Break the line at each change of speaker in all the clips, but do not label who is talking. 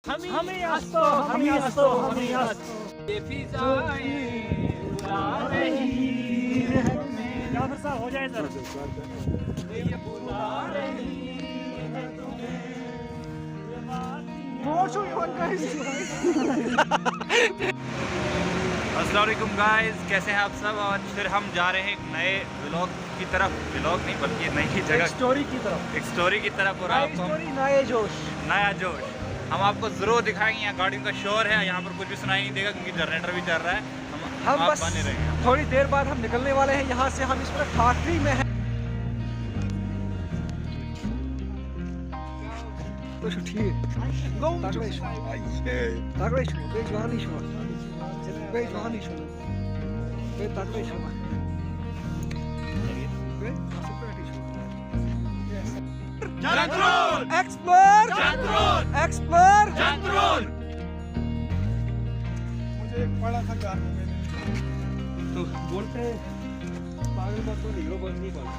हमें हंसो हमें हंसो हमें हंसो ये फिजाएं बुला रही है तुम्हें। जाफर साहब हो जाए सर। ये बुला रही है तुम्हें। अस्सलाम वालेकुम गाइस, कैसे हैं आप सब। आज फिर हम जा रहे हैं एक नए व्लॉग की तरफ। व्लॉग नहीं बल्कि नई जगह,
स्टोरी की तरफ,
एक स्टोरी की तरफ। और आपको
नया जोश,
नया जोश हम आपको जरूर दिखाएंगे। यहाँ गाड़ियों का शोर है, यहाँ पर कुछ भी सुनाई नहीं देगा क्योंकि जनरेटर भी चल रहा है। हम
बस
बने रहेंगे।
थोड़ी देर बाद हम निकलने वाले हैं यहाँ से। हम इस वक्त ठाकरी में हैं। तो ठीक एक्सप्लोर
मुझे एक बड़ा सा कार में
तो बोलते हैं पागल बात तो हीरो बन नहीं पाता।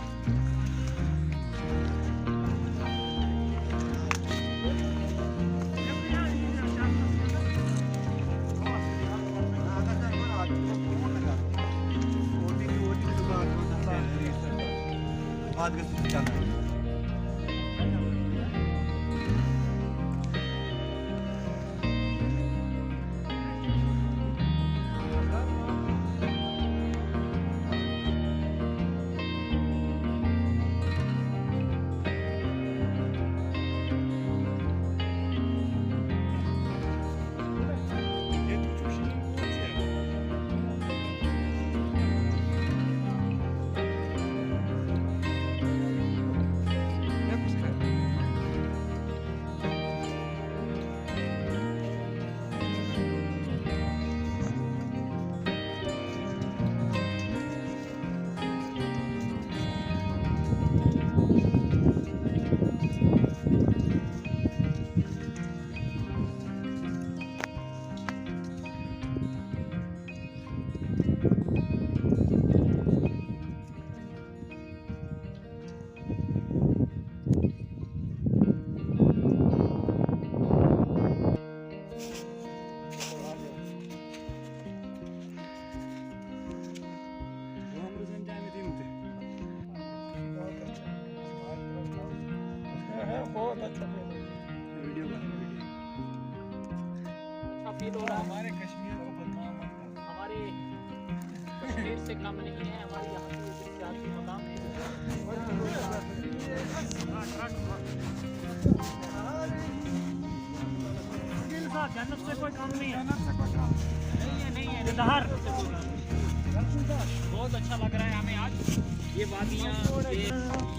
बहुत अच्छा
वीडियो
हमारे कश्मीर को बदनाम मत कर।
हमारे कश्मीर से कम नहीं है, हमारे यहाँ से सियासी मकाम जन्नत से कोई काम नहीं है। नहीं है जहर। बहुत अच्छा लग रहा है हमें आज। ये वादियाँ,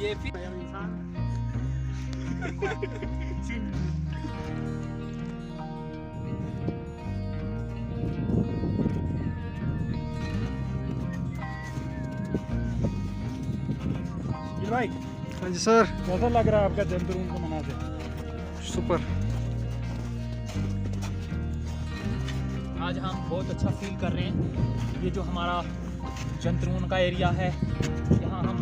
ये फिर इंसान
भाई।
हाँ जी सर,
कैसा लग रहा है आपका जंतरून को मनाते?
सुपर।
आज हम बहुत अच्छा फील कर रहे हैं। ये जो हमारा जंतरून का एरिया है, यहाँ हम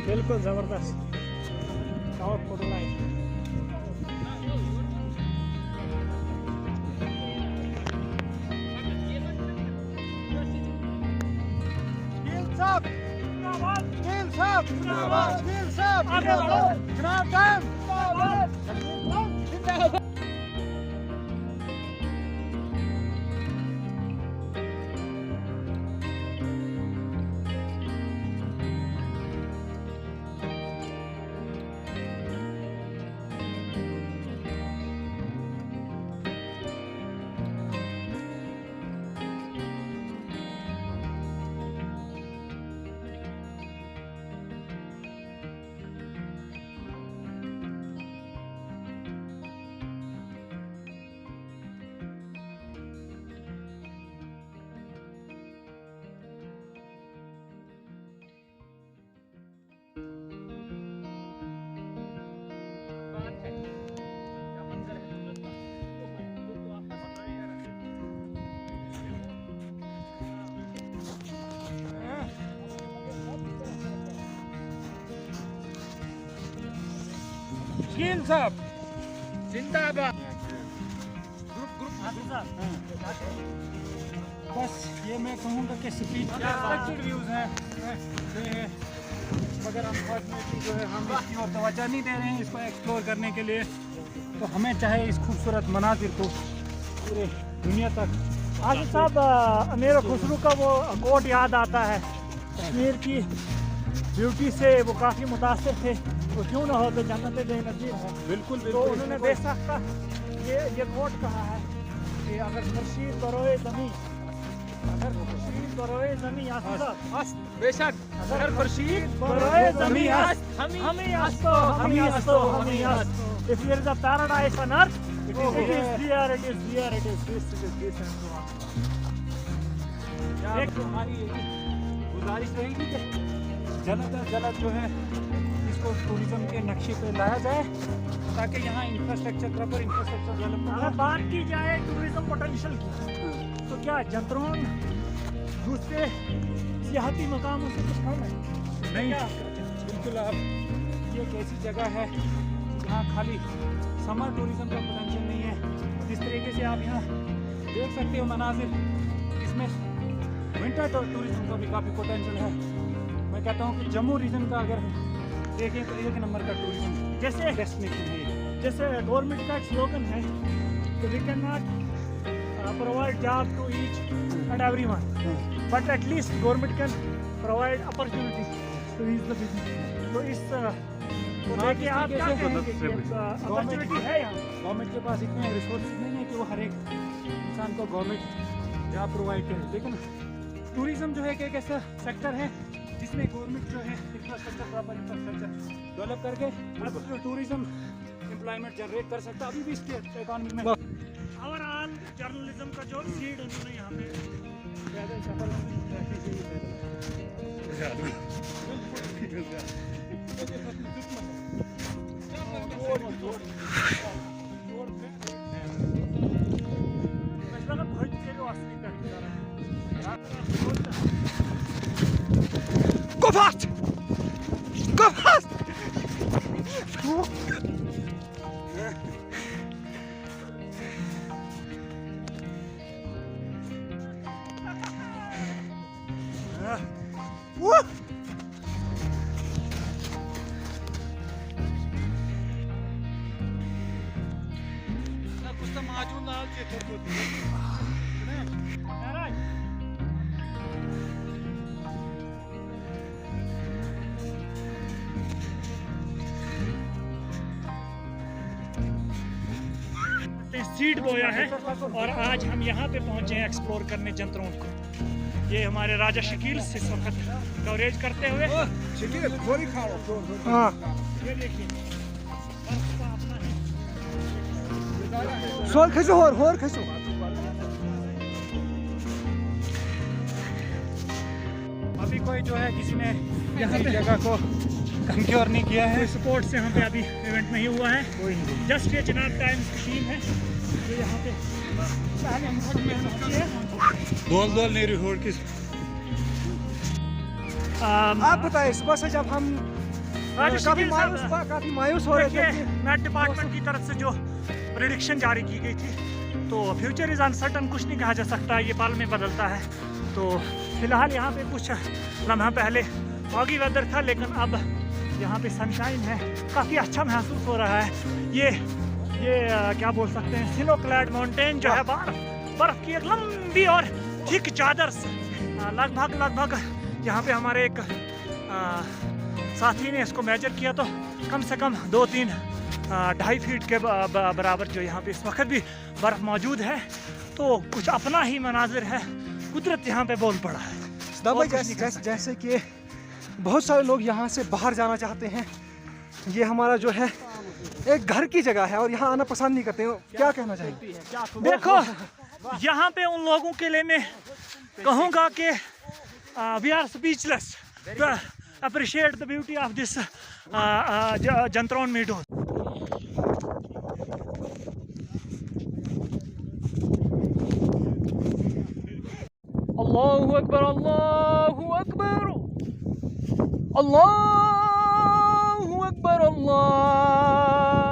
बिल्कुल जबरदस्त और फोटो लाइन। शकील साहब
जिंदाबाद।
बस ये मैं कहूँगा कि स्पीच स्ट्रक्चर्ड व्यूज़ हैं ये, मगर अनफॉर्चुनेटली जो है हम इसकी और तवज्जो नहीं दे रहे हैं इसको एक्सप्लोर करने के लिए। तो हमें चाहे इस खूबसूरत मनाजिर को पूरे दुनिया तक। आसिफ साहब, अमीर खुसरो का वो कोट याद आता है, कश्मीर की ब्यूटी से वो काफ़ी मुतासिर थे, तो क्यों ना हो तो जन्नत बेनज़ीर है।
बिल्कुल
तो
बिल्कुल।
उन्होंने बेशक का ये कोट कहा है कि अगर खुर्शीद बरोए ज़मीं, अगर खुर्शीद बरोए ज़मीं आसिफ साहब,
बेशक अगर खुर्शीद
बरोए ज़मीं हमी हस्तो हमी हस्तो हमी हस्तो। If there is a paradise on earth, it is here, it is here, it is this, it is this and so on.
एक हमारी गुजारिश रहेगी कि जल्द अज जल्द जो है इसको टूरिज्म के नक्शे पे लाया जाए ताकि यहाँ इंफ्रास्ट्रक्चर प्रॉपर इंफ्रास्ट्रक्चर
अगर
डेवलपमेंट।
बात की जाए टूरिज्म पोटेंशियल की, तो क्या जंतरोन दूसरे सियाहती मकामों से कुछ कम है?
नहीं, बिल्कुल। आप ये एक ऐसी जगह है यहाँ खाली समर टूरिज्म का पोटेंशियल नहीं है। जिस तरीके से आप यहाँ देख सकते हो मनाजिर, इसमें विंटर टूरिज्म का भी काफ़ी पोटेंशियल है। मैं कहता हूँ कि जम्मू रीजन का अगर देखें तो एक नंबर का टूरिज्म
जैसे
डेस्टिनेशन है ये।
जैसे गवर्नमेंट का एक स्लोगन है कि we can not provide job to each and everyone, but at least government can provide opportunity to each the business. तो इस तो देखिए आप क्या कहेंगे कि अपॉर्चुनिटी है यहाँ?
गवर्नमेंट के पास इतने रिसोर्सेज नहीं है कि वो हर एक इंसान को गवर्नमेंट जॉब प्रोवाइड करे, लेकिन टूरिज्म जो है कि एक ऐसा सेक्टर है जिसमें गवर्नमेंट जो है इंफ्रास्ट्रक्चर प्रॉपर इंफ्रास्ट्रक्चर डेवलप करके टूरिज्म एम्प्लॉयमेंट जनरेट कर सकता है। अभी भी स्टेट इकॉनमी में
ओवरऑल जर्नलिज्म का जो सीड उन्होंने यहाँ पे
Go fast! Go fast! कुछ तो माजून डाल के
सीड बोया है और आज हम यहाँ पे पहुँचे हैं एक्सप्लोर करने जंतरों को। ये हमारे राजा शकील इस वक्त कवरेज करते हुए।
हाँ,
ये देखिए बर्फ का अपना है।
सोल खसो और खसो।
अभी कोई जो है किसी ने
यहाँ पे जगह को कंक्योर नहीं किया है।
सपोर्ट से यहाँ पे अभी इवेंट नहीं हुआ है।
कोई नहीं।
जस्ट ये चिनाब टाइम्स की टीम है जो यहाँ पे पहले हम पहुँची है।
दोल नहीं रही किस। आप बताएं, सुबह से जब हम काफी मायूस हो रहे थे,
मैट डिपार्टमेंट की तरफ से जो प्रेडिक्शन जारी की गई थी, तो फ्यूचर इज अनसर्टन, कुछ नहीं कहा जा सकता, ये पल में बदलता है। तो फिलहाल यहाँ पे कुछ लम्हा पहले फॉगी वेदर था, लेकिन अब यहाँ पे सनशाइन है, काफ़ी अच्छा महसूस हो रहा है। ये क्या बोल सकते हैं, स्नो क्लैड माउंटेन जो है बर्फ की एक लंबी और थिक चादर से लगभग यहाँ पे हमारे एक साथी ने इसको मेजर किया तो कम से कम 2-3-2.5 फीट के बराबर जो यहाँ पे इस वक्त भी बर्फ मौजूद है। तो कुछ अपना ही मनाजिर है, कुदरत यहाँ पे बोल पड़ा है।
जैसे कि बहुत सारे लोग यहाँ से बाहर जाना चाहते हैं, ये हमारा जो है एक घर की जगह है और यहाँ आना पसंद नहीं करते हो। क्या कहना चाहिए?
देखो यहाँ पे उन लोगों के लिए मैं कहूँगा कि we are speechless to appreciate the beauty of this जंतरौन मीडोज। अल्लाहु अकबर, अल्लाहु अकबर, अल्लाहु अकबर, अल्लाह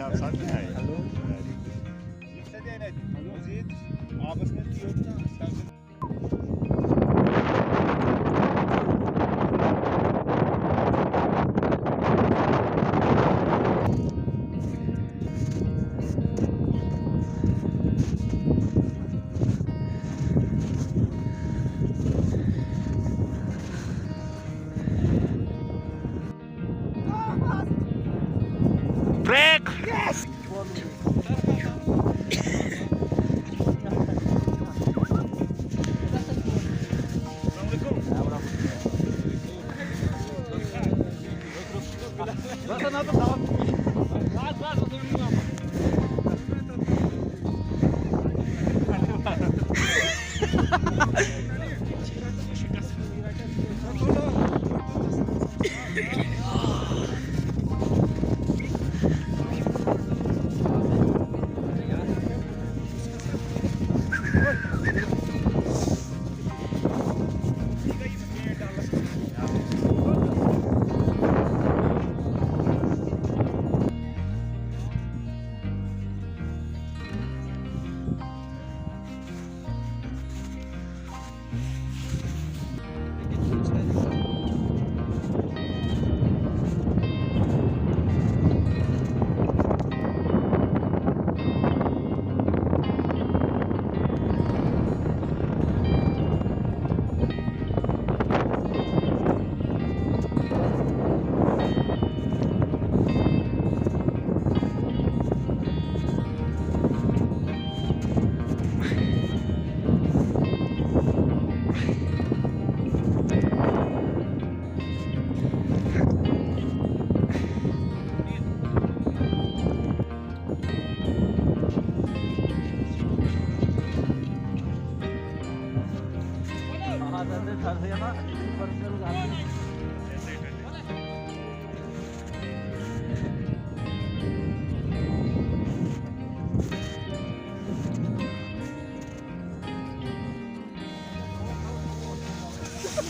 आप साथ में आए हेलो जिससे देना मजीद आपस में दियो
Break!
Yes!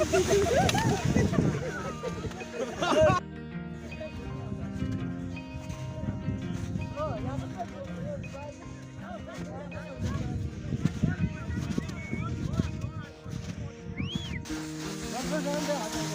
जान दे